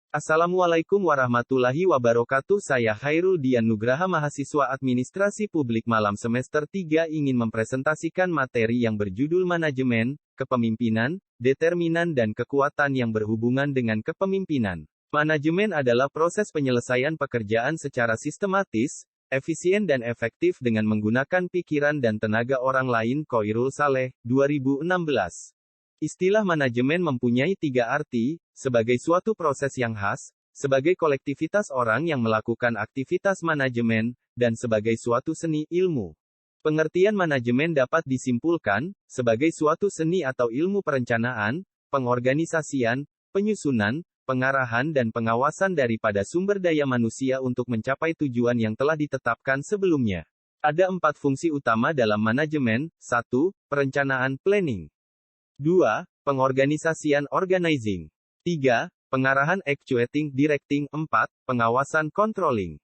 Assalamualaikum warahmatullahi wabarakatuh. Saya Khairul Dian Nugraha, mahasiswa Administrasi Publik Malam semester 3, ingin mempresentasikan materi yang berjudul Manajemen, Kepemimpinan, Determinan dan Kekuatan yang berhubungan dengan kepemimpinan. Manajemen adalah proses penyelesaian pekerjaan secara sistematis, efisien dan efektif dengan menggunakan pikiran dan tenaga orang lain. Khoirul Saleh, 2016. Istilah manajemen mempunyai tiga arti: sebagai suatu proses yang khas, sebagai kolektivitas orang yang melakukan aktivitas manajemen, dan sebagai suatu seni ilmu. Pengertian manajemen dapat disimpulkan sebagai suatu seni atau ilmu perencanaan, pengorganisasian, penyusunan, pengarahan dan pengawasan daripada sumber daya manusia untuk mencapai tujuan yang telah ditetapkan sebelumnya. Ada 4 fungsi utama dalam manajemen. 1. Perencanaan, planning. 2. Pengorganisasian, organizing. 3. Pengarahan, actuating, directing. 4. Pengawasan, controlling.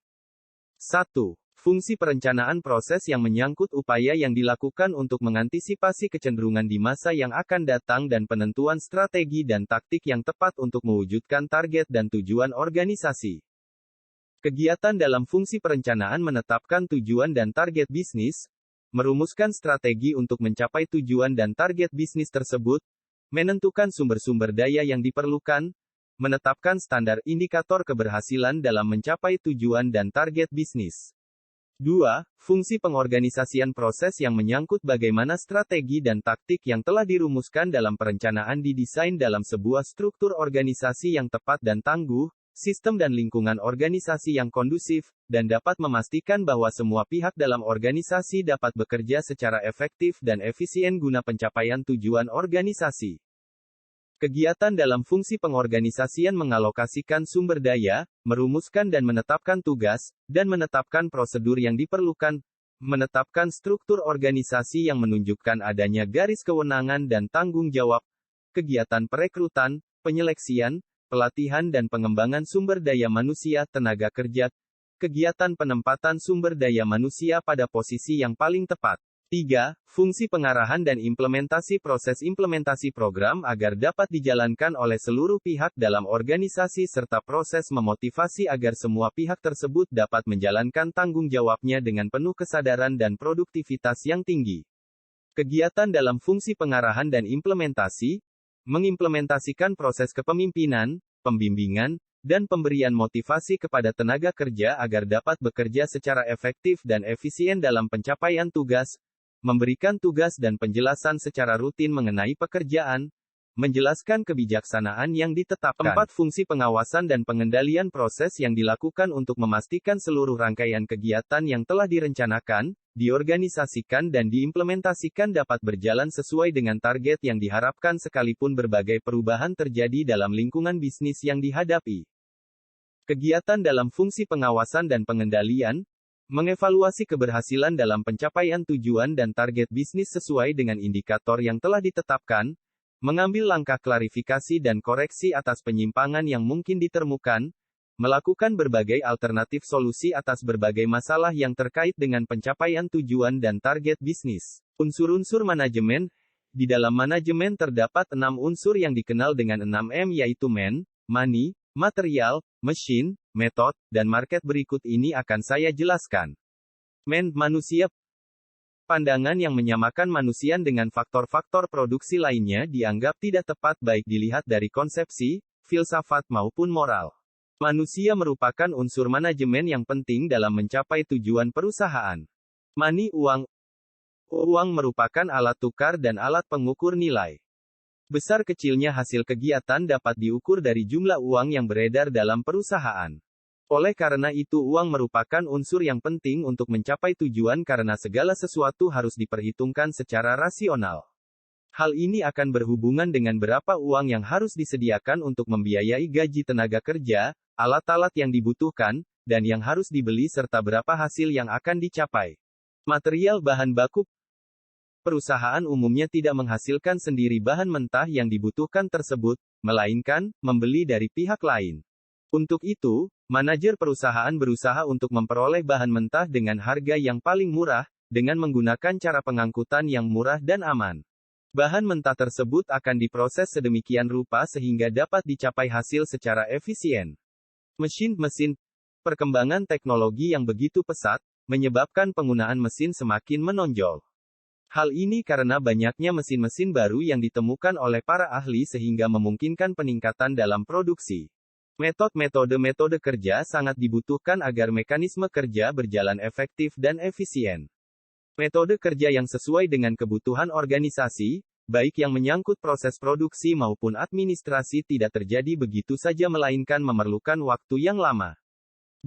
1. Fungsi perencanaan, proses yang menyangkut upaya yang dilakukan untuk mengantisipasi kecenderungan di masa yang akan datang dan penentuan strategi dan taktik yang tepat untuk mewujudkan target dan tujuan organisasi. Kegiatan dalam fungsi perencanaan menetapkan tujuan dan target bisnis, merumuskan strategi untuk mencapai tujuan dan target bisnis tersebut, menentukan sumber-sumber daya yang diperlukan, menetapkan standar indikator keberhasilan dalam mencapai tujuan dan target bisnis. 2. Fungsi pengorganisasian, proses yang menyangkut bagaimana strategi dan taktik yang telah dirumuskan dalam perencanaan didesain dalam sebuah struktur organisasi yang tepat dan tangguh, sistem dan lingkungan organisasi yang kondusif, dan dapat memastikan bahwa semua pihak dalam organisasi dapat bekerja secara efektif dan efisien guna pencapaian tujuan organisasi. Kegiatan dalam fungsi pengorganisasian mengalokasikan sumber daya, merumuskan dan menetapkan tugas, dan menetapkan prosedur yang diperlukan, menetapkan struktur organisasi yang menunjukkan adanya garis kewenangan dan tanggung jawab, kegiatan perekrutan, penyeleksian, pelatihan dan pengembangan sumber daya manusia tenaga kerja, kegiatan penempatan sumber daya manusia pada posisi yang paling tepat. 3. Fungsi pengarahan dan implementasi, proses implementasi program agar dapat dijalankan oleh seluruh pihak dalam organisasi serta proses memotivasi agar semua pihak tersebut dapat menjalankan tanggung jawabnya dengan penuh kesadaran dan produktivitas yang tinggi. Kegiatan dalam fungsi pengarahan dan implementasi mengimplementasikan proses kepemimpinan, pembimbingan, dan pemberian motivasi kepada tenaga kerja agar dapat bekerja secara efektif dan efisien dalam pencapaian tugas, memberikan tugas dan penjelasan secara rutin mengenai pekerjaan, menjelaskan kebijaksanaan yang ditetapkan. 4. Fungsi pengawasan dan pengendalian, proses yang dilakukan untuk memastikan seluruh rangkaian kegiatan yang telah direncanakan, diorganisasikan dan diimplementasikan dapat berjalan sesuai dengan target yang diharapkan sekalipun berbagai perubahan terjadi dalam lingkungan bisnis yang dihadapi. Kegiatan dalam fungsi pengawasan dan pengendalian mengevaluasi keberhasilan dalam pencapaian tujuan dan target bisnis sesuai dengan indikator yang telah ditetapkan, mengambil langkah klarifikasi dan koreksi atas penyimpangan yang mungkin ditemukan, melakukan berbagai alternatif solusi atas berbagai masalah yang terkait dengan pencapaian tujuan dan target bisnis. Unsur-unsur manajemen. Di dalam manajemen terdapat 6 unsur yang dikenal dengan 6M, yaitu man, money, material, machine, method, dan market. Berikut ini akan saya jelaskan. Man, manusia. Pandangan yang menyamakan manusia dengan faktor-faktor produksi lainnya dianggap tidak tepat baik dilihat dari konsepsi, filsafat maupun moral. Manusia merupakan unsur manajemen yang penting dalam mencapai tujuan perusahaan. Money, uang. Uang merupakan alat tukar dan alat pengukur nilai. Besar kecilnya hasil kegiatan dapat diukur dari jumlah uang yang beredar dalam perusahaan. Oleh karena itu, uang merupakan unsur yang penting untuk mencapai tujuan karena segala sesuatu harus diperhitungkan secara rasional. Hal ini akan berhubungan dengan berapa uang yang harus disediakan untuk membiayai gaji tenaga kerja, alat-alat yang dibutuhkan, dan yang harus dibeli serta berapa hasil yang akan dicapai. Material, bahan baku. Perusahaan umumnya tidak menghasilkan sendiri bahan mentah yang dibutuhkan tersebut, melainkan membeli dari pihak lain. Untuk itu, manajer perusahaan berusaha untuk memperoleh bahan mentah dengan harga yang paling murah, dengan menggunakan cara pengangkutan yang murah dan aman. Bahan mentah tersebut akan diproses sedemikian rupa sehingga dapat dicapai hasil secara efisien. Mesin-mesin, perkembangan teknologi yang begitu pesat, menyebabkan penggunaan mesin semakin menonjol. Hal ini karena banyaknya mesin-mesin baru yang ditemukan oleh para ahli sehingga memungkinkan peningkatan dalam produksi. Metode kerja sangat dibutuhkan agar mekanisme kerja berjalan efektif dan efisien. Metode kerja yang sesuai dengan kebutuhan organisasi, baik yang menyangkut proses produksi maupun administrasi tidak terjadi begitu saja melainkan memerlukan waktu yang lama.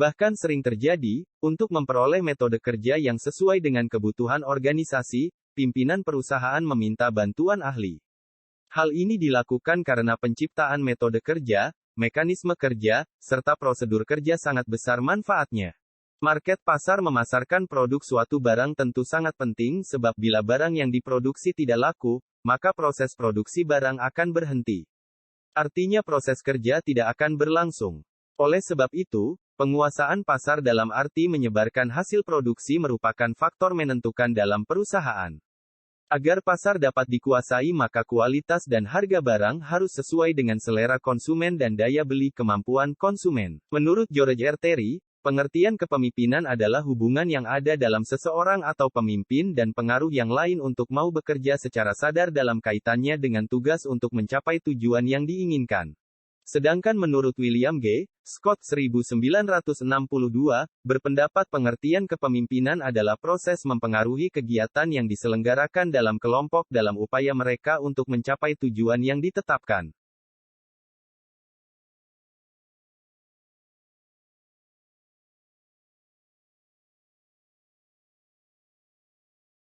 Bahkan sering terjadi, untuk memperoleh metode kerja yang sesuai dengan kebutuhan organisasi, pimpinan perusahaan meminta bantuan ahli. Hal ini dilakukan karena penciptaan metode kerja, mekanisme kerja, serta prosedur kerja sangat besar manfaatnya. Market pasar memasarkan produk suatu barang tentu sangat penting sebab bila barang yang diproduksi tidak laku, maka proses produksi barang akan berhenti. Artinya proses kerja tidak akan berlangsung. Oleh sebab itu, penguasaan pasar dalam arti menyebarkan hasil produksi merupakan faktor menentukan dalam perusahaan. Agar pasar dapat dikuasai maka kualitas dan harga barang harus sesuai dengan selera konsumen dan daya beli kemampuan konsumen. Menurut George R. Terry, pengertian kepemimpinan adalah hubungan yang ada dalam seseorang atau pemimpin dan pengaruh yang lain untuk mau bekerja secara sadar dalam kaitannya dengan tugas untuk mencapai tujuan yang diinginkan. Sedangkan menurut William G. Scott 1962, berpendapat pengertian kepemimpinan adalah proses mempengaruhi kegiatan yang diselenggarakan dalam kelompok dalam upaya mereka untuk mencapai tujuan yang ditetapkan.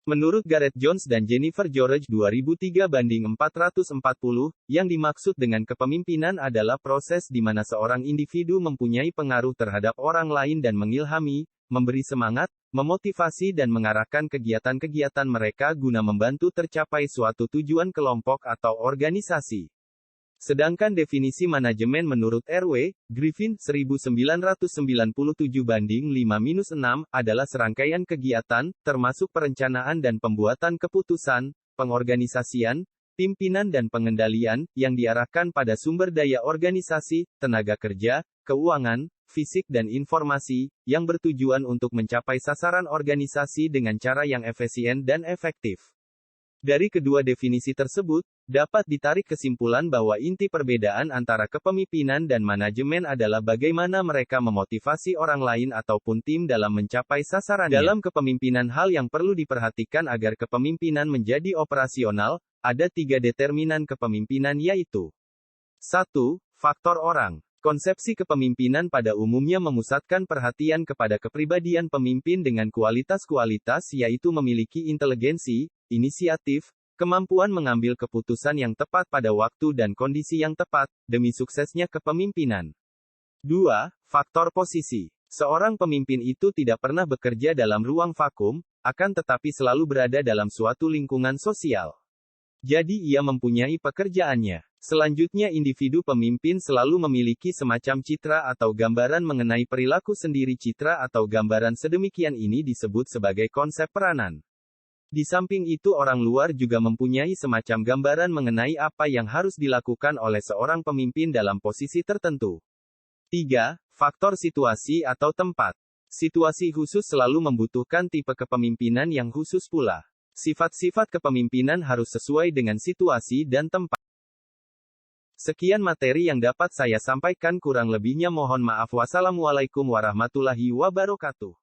Menurut Gareth Jones dan Jennifer George 2003:440, yang dimaksud dengan kepemimpinan adalah proses di mana seorang individu mempunyai pengaruh terhadap orang lain dan mengilhami, memberi semangat, memotivasi dan mengarahkan kegiatan-kegiatan mereka guna membantu tercapai suatu tujuan kelompok atau organisasi. Sedangkan definisi manajemen menurut R.W. Griffin 1997:5-6 adalah serangkaian kegiatan, termasuk perencanaan dan pembuatan keputusan, pengorganisasian, pimpinan dan pengendalian, yang diarahkan pada sumber daya organisasi, tenaga kerja, keuangan, fisik dan informasi, yang bertujuan untuk mencapai sasaran organisasi dengan cara yang efisien dan efektif. Dari kedua definisi tersebut, dapat ditarik kesimpulan bahwa inti perbedaan antara kepemimpinan dan manajemen adalah bagaimana mereka memotivasi orang lain ataupun tim dalam mencapai sasarannya. Dalam kepemimpinan hal yang perlu diperhatikan agar kepemimpinan menjadi operasional, ada 3 determinan kepemimpinan yaitu 1. Faktor orang. Konsepsi kepemimpinan pada umumnya memusatkan perhatian kepada kepribadian pemimpin dengan kualitas-kualitas yaitu memiliki inteligensi, inisiatif, kemampuan mengambil keputusan yang tepat pada waktu dan kondisi yang tepat, demi suksesnya kepemimpinan. 2. Faktor posisi. Seorang pemimpin itu tidak pernah bekerja dalam ruang vakum, akan tetapi selalu berada dalam suatu lingkungan sosial. Jadi ia mempunyai pekerjaannya. Selanjutnya individu pemimpin selalu memiliki semacam citra atau gambaran mengenai perilaku sendiri. Citra atau gambaran sedemikian ini disebut sebagai konsep peranan. Di samping itu orang luar juga mempunyai semacam gambaran mengenai apa yang harus dilakukan oleh seorang pemimpin dalam posisi tertentu. 3. Faktor situasi atau tempat. Situasi khusus selalu membutuhkan tipe kepemimpinan yang khusus pula. Sifat-sifat kepemimpinan harus sesuai dengan situasi dan tempat. Sekian materi yang dapat saya sampaikan, kurang lebihnya mohon maaf. Wassalamualaikum warahmatullahi wabarakatuh.